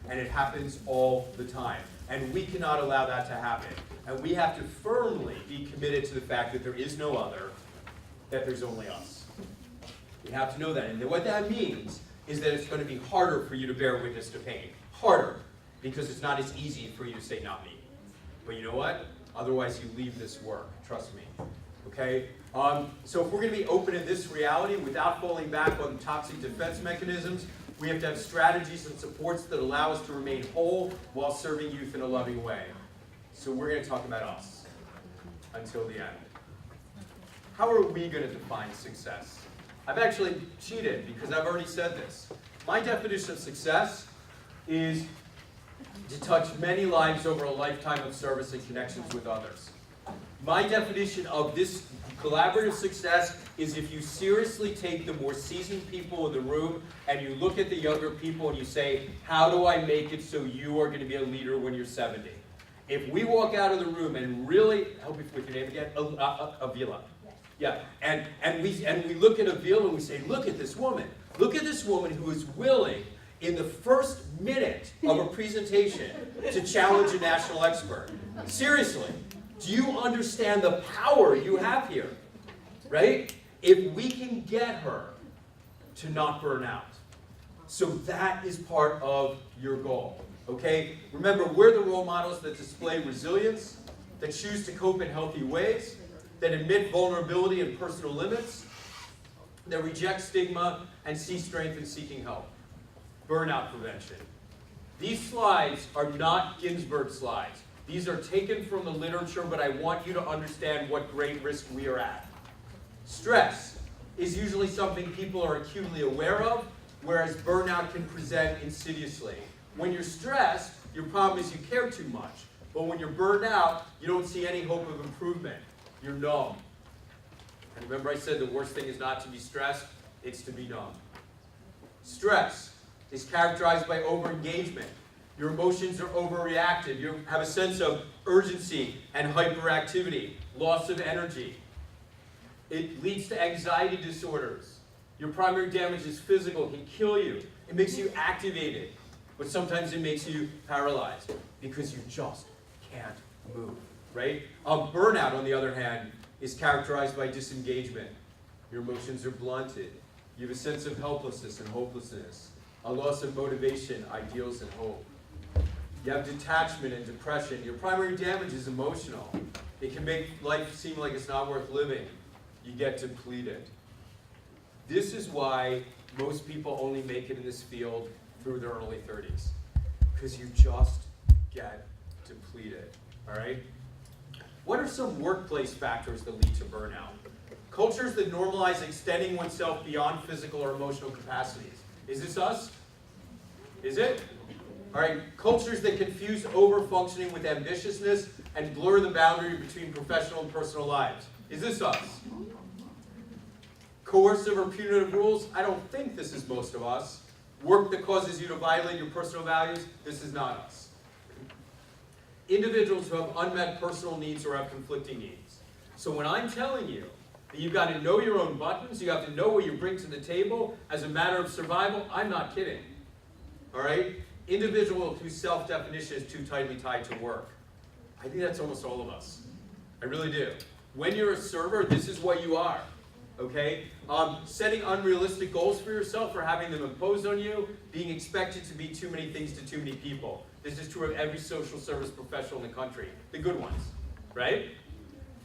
And it happens all the time. And we cannot allow that to happen. And we have to firmly be committed to the fact that there is no other, that there's only us. We have to know that. And what that means is that it's going to be harder for you to bear witness to pain. Harder. Because it's not as easy for you to say, not me. But you know what? Otherwise you leave this work. Trust me. Okay? So if we're going to be open in this reality without falling back on toxic defense mechanisms, we have to have strategies and supports that allow us to remain whole while serving youth in a loving way. So we're going to talk about us until the end. How are we going to define success? I've actually cheated because I've already said this. My definition of success is to touch many lives over a lifetime of service and connections with others. My definition of this collaborative success is if you seriously take the more seasoned people in the room and you look at the younger people and you say, how do I make it so you are going to be a leader when you're 70? If we walk out of the room and really, help me with your name again, Avila. Yeah, and we look at Avila and we say, look at this woman. Look at this woman who is willing in the first minute of a presentation to challenge a national expert. Seriously. Do you understand the power you have here? Right? If we can get her to not burn out. So that is part of your goal. Okay? Remember, we're the role models that display resilience, that choose to cope in healthy ways, that admit vulnerability and personal limits, that reject stigma and see strength in seeking help. Burnout prevention. These slides are not Ginsburg slides. These are taken from the literature, but I want you to understand what great risk we are at. Stress is usually something people are acutely aware of, whereas burnout can present insidiously. When you're stressed, your problem is you care too much. But when you're burned out, you don't see any hope of improvement. You're numb. And remember I said the worst thing is not to be stressed, it's to be numb. Stress is characterized by overengagement. Your emotions are overreactive. You have a sense of urgency and hyperactivity, loss of energy. It leads to anxiety disorders. Your primary damage is physical, can kill you. It makes you activated, but sometimes it makes you paralyzed because you just can't move, right? Burnout, on the other hand, is characterized by disengagement. Your emotions are blunted. You have a sense of helplessness and hopelessness, a loss of motivation, ideals, and hope. You have detachment and depression. Your primary damage is emotional. It can make life seem like it's not worth living. You get depleted. This is why most people only make it in this field through their early 30s. Because you just get depleted. All right? What are some workplace factors that lead to burnout? Cultures that normalize extending oneself beyond physical or emotional capacities. Is this us? Is it? All right, cultures that confuse over-functioning with ambitiousness and blur the boundary between professional and personal lives. Is this us? Coercive or punitive rules? I don't think this is most of us. Work that causes you to violate your personal values? This is not us. Individuals who have unmet personal needs or have conflicting needs. So when I'm telling you that you've got to know your own buttons, you have to know what you bring to the table as a matter of survival, I'm not kidding. All right? Individual whose self-definition is too tightly tied to work. I think that's almost all of us. I really do. When you're a server, this is what you are. Okay? Setting unrealistic goals for yourself or having them imposed on you, being expected to be too many things to too many people. This is true of every social service professional in the country. The good ones. Right?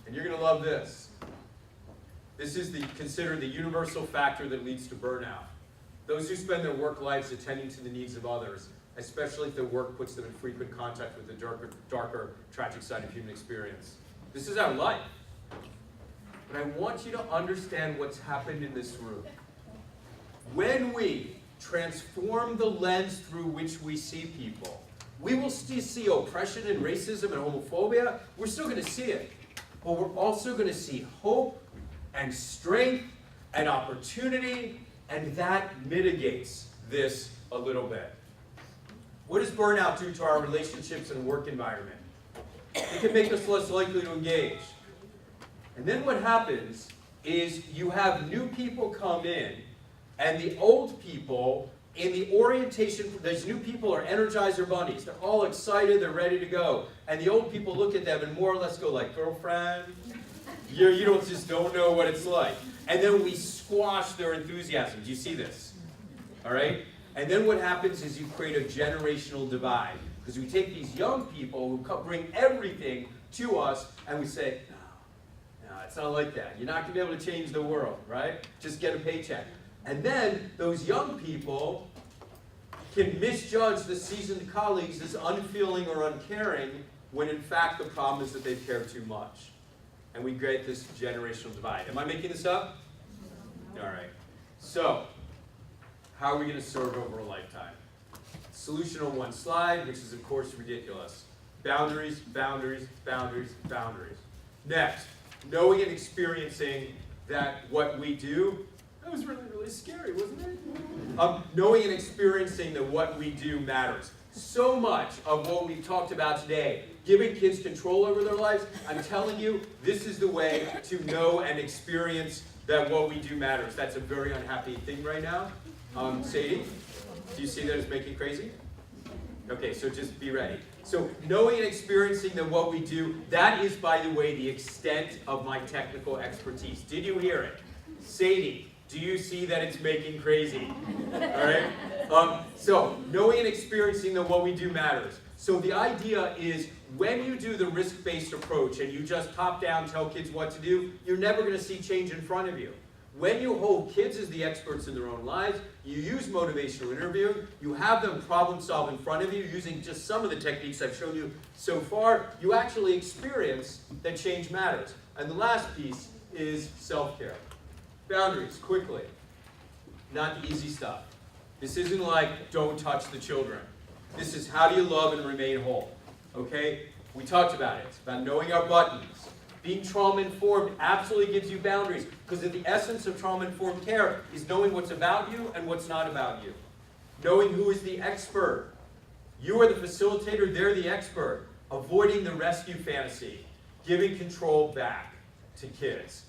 And you're going to love this. This is considered the universal factor that leads to burnout. Those who spend their work lives attending to the needs of others, especially if their work puts them in frequent contact with the darker, tragic side of human experience. This is our life. But I want you to understand what's happened in this room. When we transform the lens through which we see people, we will still see oppression and racism and homophobia. We're still going to see it. But we're also going to see hope and strength and opportunity, and that mitigates this a little bit. What does burnout do to our relationships and work environment? It can make us less likely to engage. And then what happens is you have new people come in, and the old people in the orientation, these new people are Energizer bunnies. They're all excited, they're ready to go. And the old people look at them and more or less go like, girlfriend, you don't know what it's like. And then we squash their enthusiasm. Do you see this? All right? And then what happens is you create a generational divide. Because we take these young people who bring everything to us and we say, no, it's not like that. You're not going to be able to change the world, right? Just get a paycheck. And then those young people can misjudge the seasoned colleagues as unfeeling or uncaring when in fact the problem is that they care too much. And we create this generational divide. Am I making this up? All right. So, how are we going to serve over a lifetime? Solution on one slide, which is of course ridiculous. Boundaries, boundaries, boundaries, boundaries. Next, knowing and experiencing that what we do, that was really, really scary, wasn't it? Knowing and experiencing that what we do matters. So much of what we've talked about today, giving kids control over their lives, I'm telling you, this is the way to know and experience that what we do matters. That's a very unhappy thing right now. Sadie, do you see that it's making crazy? Okay, so just be ready. So knowing and experiencing that what we do, that is, by the way, the extent of my technical expertise. Did you hear it? Sadie, do you see that it's making crazy? All right? So knowing and experiencing that what we do matters. So the idea is when you do the risk-based approach and you just top-down tell kids what to do, you're never going to see change in front of you. When you hold kids as the experts in their own lives, you use motivational interviewing, you have them problem solve in front of you using just some of the techniques I've shown you so far, you actually experience that change matters. And the last piece is self-care. Boundaries, quickly. Not the easy stuff. This isn't like don't touch the children. This is how do you love and remain whole. Okay? We talked about it. It's about knowing our buttons. Being trauma-informed absolutely gives you boundaries, because the essence of trauma-informed care is knowing what's about you and what's not about you. Knowing who is the expert. You are the facilitator, they're the expert. Avoiding the rescue fantasy. Giving control back to kids.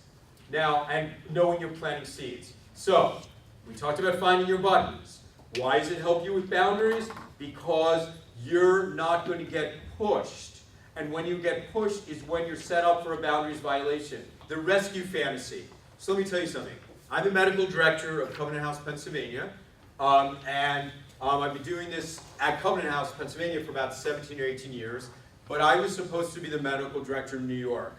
Now, and knowing you're planting seeds. So, we talked about finding your buttons. Why does it help you with boundaries? Because you're not going to get pushed. And when you get pushed is when you're set up for a boundaries violation. The rescue fantasy. So let me tell you something. I'm the medical director of Covenant House, Pennsylvania. I've been doing this at Covenant House, Pennsylvania for about 17 or 18 years. But I was supposed to be the medical director in New York,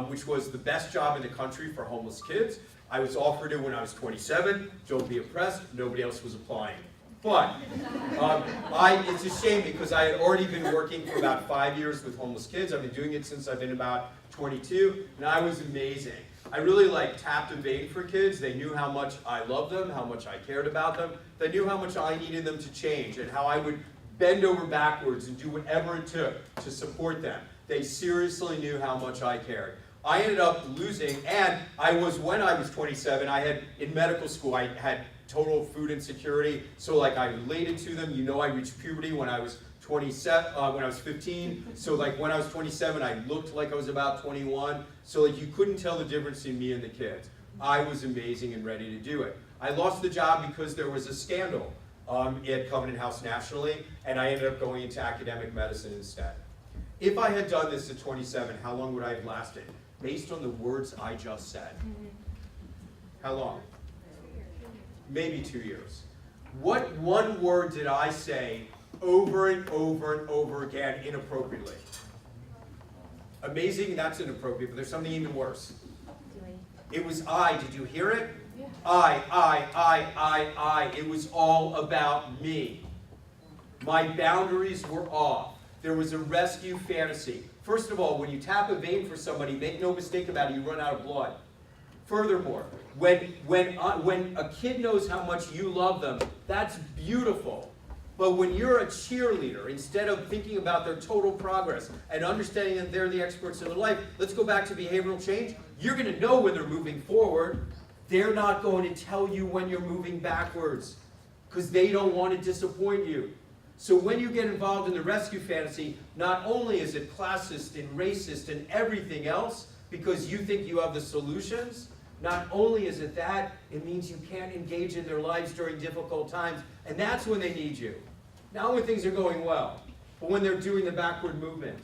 which was the best job in the country for homeless kids. I was offered it when I was 27. Don't be impressed. Nobody else was applying. But it's a shame because I had already been working for about 5 years with homeless kids. I've been doing it since I've been about 22, and I was amazing. I really tapped a vein for kids. They knew how much I loved them, how much I cared about them. They knew how much I needed them to change and how I would bend over backwards and do whatever it took to support them. They seriously knew how much I cared. I ended up losing, and when I was 27, in medical school, I had total food insecurity, so I related to them. I reached puberty when I was 27, when I was 15, so when I was 27, I looked like I was about 21, so you couldn't tell the difference between me and the kids. I was amazing and ready to do it. I lost the job because there was a scandal at Covenant House nationally, and I ended up going into academic medicine instead. If I had done this at 27, how long would I have lasted? Based on the words I just said. How long? Maybe 2 years. What one word did I say over and over and over again inappropriately? Amazing, that's inappropriate, but there's something even worse. It was I. Did you hear it? Yeah. I. It was all about me. My boundaries were off. There was a rescue fantasy. First of all, when you tap a vein for somebody, make no mistake about it, you run out of blood. Furthermore, when a kid knows how much you love them, that's beautiful. But when you're a cheerleader, instead of thinking about their total progress and understanding that they're the experts in their life, let's go back to behavioral change. You're going to know when they're moving forward. They're not going to tell you when you're moving backwards because they don't want to disappoint you. So when you get involved in the rescue fantasy, not only is it classist and racist and everything else because you think you have the solutions, Not only is it that, it means you can't engage in their lives during difficult times, and that's when they need you. Not when things are going well, but when they're doing the backward movement.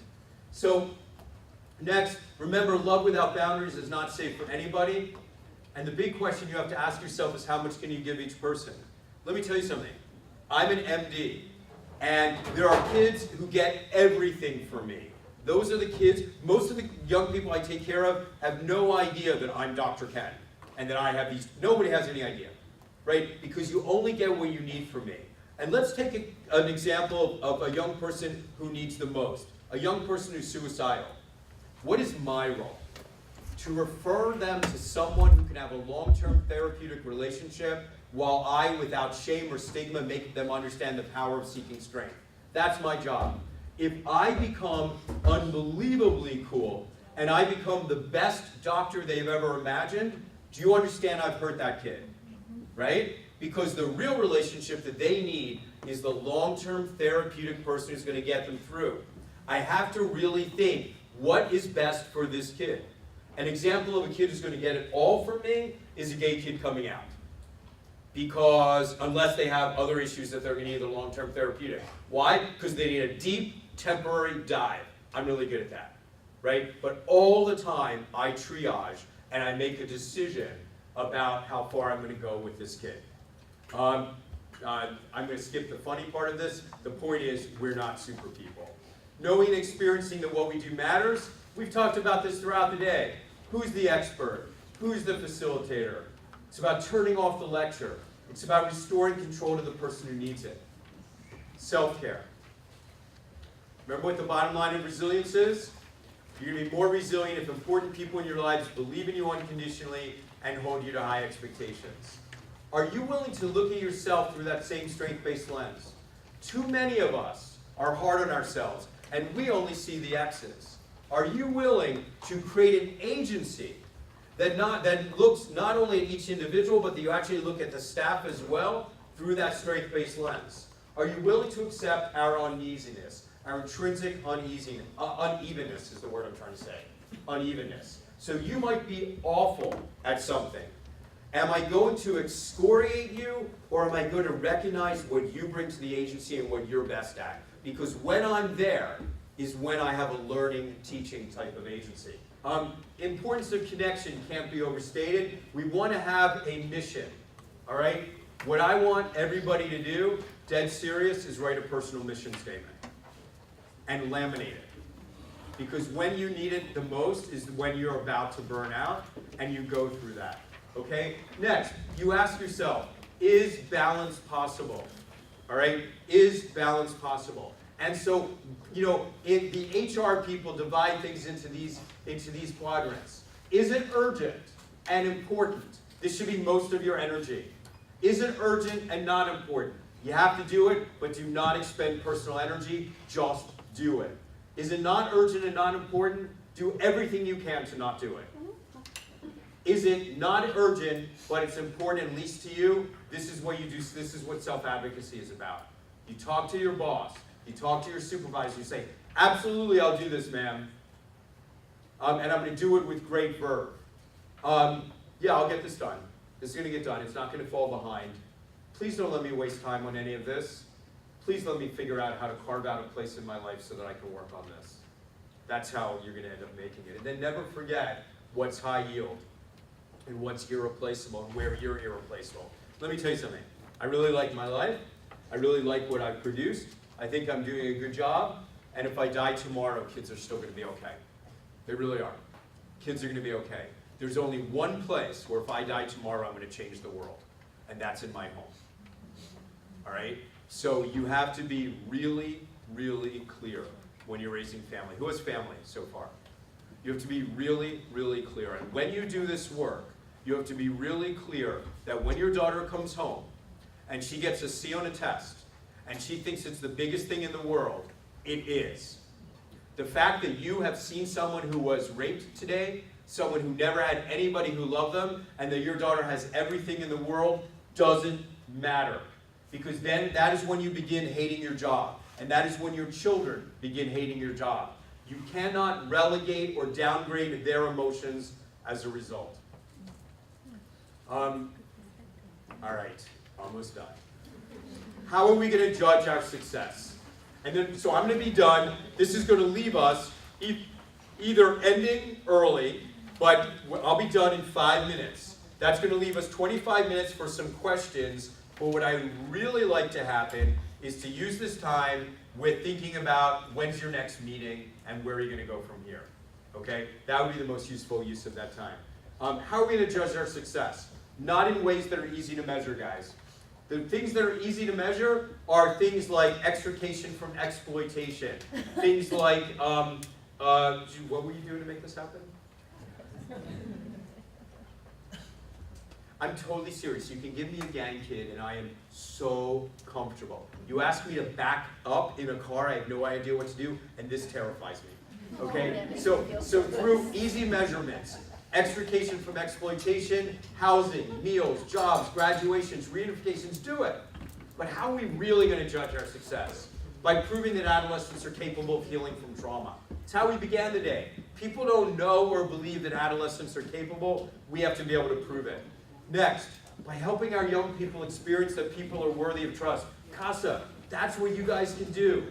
So, next, remember, love without boundaries is not safe for anybody. And the big question you have to ask yourself is, how much can you give each person? Let me tell you something. I'm an MD, and there are kids who get everything from me. Those are the kids, most of the young people I take care of have no idea that I'm Dr. Ken, and that I have these, nobody has any idea, right? Because you only get what you need from me. And let's take an example of a young person who needs the most, a young person who's suicidal. What is my role? To refer them to someone who can have a long-term therapeutic relationship while I, without shame or stigma, make them understand the power of seeking strength. That's my job. If I become unbelievably cool and I become the best doctor they've ever imagined, do you understand I've hurt that kid? Right? Because the real relationship that they need is the long-term therapeutic person who's going to get them through. I have to really think, what is best for this kid? An example of a kid who's going to get it all from me is a gay kid coming out. Because unless they have other issues that they're going to need the long-term therapeutic. Why? Because they need a deep, temporary dive. I'm really good at that. Right? But all the time, I triage and I make a decision about how far I'm going to go with this kid. I'm going to skip the funny part of this. The point is, we're not super people. Knowing and experiencing that what we do matters. We've talked about this throughout the day. Who's the expert? Who's the facilitator? It's about turning off the lecture. It's about restoring control to the person who needs it. Self-care. Remember what the bottom line of resilience is? You're going to be more resilient if important people in your lives believe in you unconditionally and hold you to high expectations. Are you willing to look at yourself through that same strength-based lens? Too many of us are hard on ourselves, and we only see the X's. Are you willing to create an agency that looks not only at each individual, but that you actually look at the staff as well through that strength-based lens? Are you willing to accept our uneasiness, our intrinsic unevenness is the word I'm trying to say, unevenness. So you might be awful at something. Am I going to excoriate you, or am I going to recognize what you bring to the agency and what you're best at? Because when I'm there is when I have a learning, teaching type of agency. Importance of connection can't be overstated. We want to have a mission, all right? What I want everybody to do, dead serious, is write a personal mission statement and laminate it. Because when you need it the most is when you're about to burn out, and you go through that. Okay? Next, you ask yourself, is balance possible? All right? Is balance possible? And so, you know, the HR people divide things into these quadrants. Is it urgent and important? This should be most of your energy. Is it urgent and not important? You have to do it, but do not expend personal energy. Just do it. Is it not urgent and not important? Do everything you can to not do it. Is it not urgent, but it's important at least to you? This is what you do. This is what self-advocacy is about. You talk to your boss. You talk to your supervisor. You say, absolutely, I'll do this, ma'am. And I'm going to do it with great verve. Yeah, I'll get this done. This is going to get done. It's not going to fall behind. Please don't let me waste time on any of this. Please let me figure out how to carve out a place in my life so that I can work on this. That's how you're going to end up making it. And then never forget what's high yield and what's irreplaceable and where you're irreplaceable. Let me tell you something. I really like my life. I really like what I've produced. I think I'm doing a good job. And if I die tomorrow, kids are still going to be okay. They really are. Kids are going to be okay. There's only one place where if I die tomorrow, I'm going to change the world. And that's in my home. All right? So you have to be really, really clear when you're raising family. Who has family so far? You have to be really, really clear. And when you do this work, you have to be really clear that when your daughter comes home and she gets a C on a test and she thinks it's the biggest thing in the world, it is. The fact that you have seen someone who was raped today, someone who never had anybody who loved them, and that your daughter has everything in the world doesn't matter. Because then that is when you begin hating your job. And that is when your children begin hating your job. You cannot relegate or downgrade their emotions as a result. All right, almost done. How are we going to judge our success? And then, so I'm going to be done. This is going to leave us either ending early, but I'll be done in 5 minutes. That's going to leave us 25 minutes for some questions. But what I would really like to happen is to use this time with thinking about when's your next meeting and where are you going to go from here. Okay? That would be the most useful use of that time. How are we going to judge our success? Not in ways that are easy to measure, guys. The things that are easy to measure are things like extrication from exploitation. Things like, what were you doing to make this happen? I'm totally serious. You can give me a gang kid and I am so comfortable. You ask me to back up in a car, I have no idea what to do, and this terrifies me. Okay? So through easy measurements, extrication from exploitation, housing, meals, jobs, graduations, reunifications, do it. But how are we really going to judge our success? By proving that adolescents are capable of healing from trauma. It's how we began the day. People don't know or believe that adolescents are capable. We have to be able to prove it. Next, by helping our young people experience that people are worthy of trust. CASA, that's what you guys can do.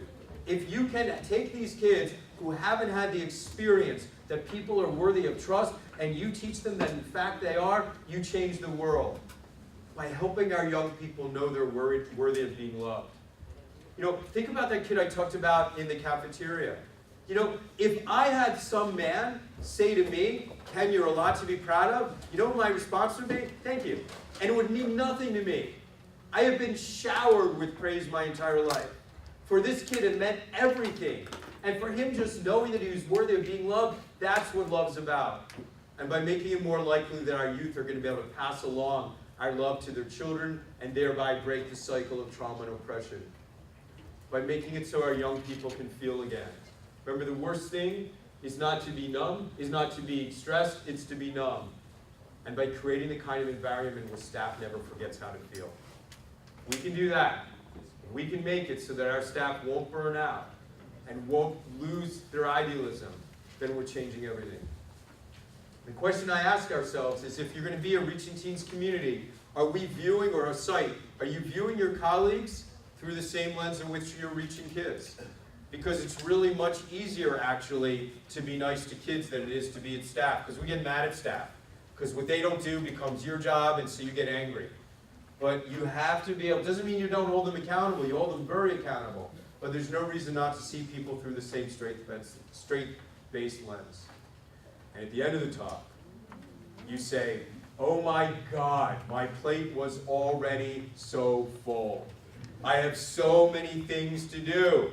If you can take these kids who haven't had the experience that people are worthy of trust, and you teach them that in fact they are, you change the world. By helping our young people know they're worthy of being loved. You know, think about that kid I talked about in the cafeteria. You know, if I had some man say to me, Ken, you're a lot to be proud of, you know what my response would be? Thank you. And it would mean nothing to me. I have been showered with praise my entire life. For this kid, it meant everything. And for him just knowing that he was worthy of being loved, that's what love's about. And by making it more likely that our youth are going to be able to pass along our love to their children and thereby break the cycle of trauma and oppression. By making it so our young people can feel again. Remember, the worst thing is not to be numb, is not to be stressed, it's to be numb. And by creating the kind of environment where staff never forgets how to feel. We can do that. We can make it so that our staff won't burn out and won't lose their idealism. Then we're changing everything. The question I ask ourselves is, if you're going to be a Reaching Teens community, are we viewing, or a site, are you viewing your colleagues through the same lens in which you're reaching kids? Because it's really much easier, actually, to be nice to kids than it is to be at staff, because we get mad at staff. Because what they don't do becomes your job, and so you get angry. But you have to be able, doesn't mean you don't hold them accountable, you hold them very accountable. But there's no reason not to see people through the same straight-based lens. And at the end of the talk, you say, oh my God, my plate was already so full. I have so many things to do.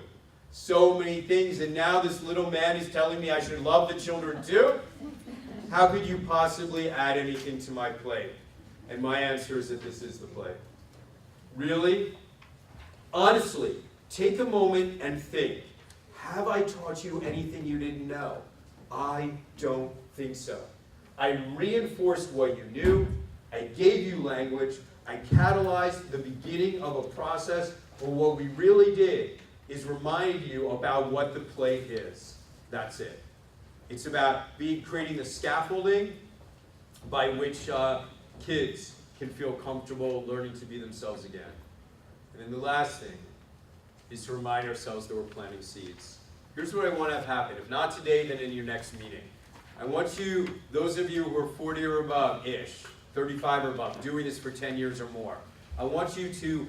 So many things, and now this little man is telling me I should love the children too? How could you possibly add anything to my plate? And my answer is that this is the plate. Really? Honestly, take a moment and think. Have I taught you anything you didn't know? I don't think so. I reinforced what you knew. I gave you language. I catalyzed the beginning of a process, but what we really did is remind you about what the plate is. That's it. It's about creating the scaffolding by which kids can feel comfortable learning to be themselves again. And then the last thing is to remind ourselves that we're planting seeds. Here's what I want to have happen. If not today, then in your next meeting. I want you, those of you who are 40 or above-ish, 35 or above, doing this for 10 years or more, I want you to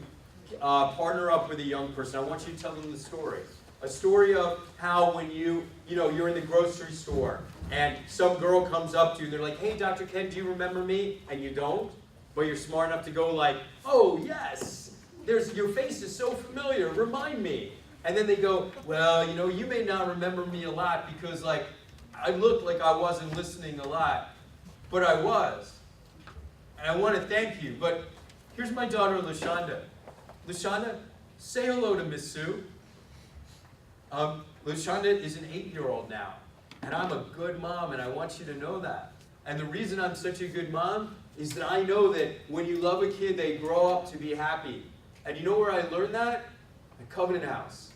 partner up with a young person. I want you to tell them the story. A story of how when you're in the grocery store and some girl comes up to you and they're like, hey, Dr. Ken, do you remember me? And you don't, but you're smart enough to go like, oh, yes, your face is so familiar, remind me. And then they go, well, you may not remember me a lot because I looked like I wasn't listening a lot, but I was. And I want to thank you, but here's my daughter, LaShonda. LaShonda, say hello to Miss Sue. LaShonda is an 8-year-old now, and I'm a good mom, and I want you to know that. And the reason I'm such a good mom is that I know that when you love a kid, they grow up to be happy. And you know where I learned that? At Covenant House.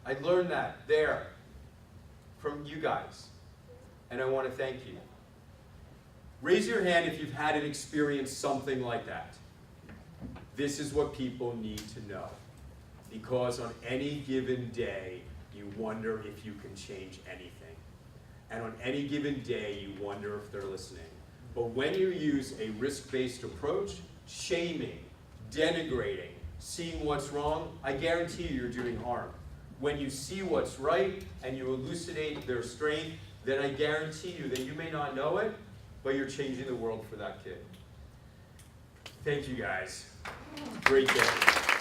I learned that there from you guys, and I want to thank you. Raise your hand if you've had an experience something like that. This is what people need to know. Because on any given day, you wonder if you can change anything. And on any given day, you wonder if they're listening. But when you use a risk-based approach, shaming, denigrating, seeing what's wrong, I guarantee you're doing harm. When you see what's right and you elucidate their strength, then I guarantee you that you may not know it, but you're changing the world for that kid. Thank you guys. Great day.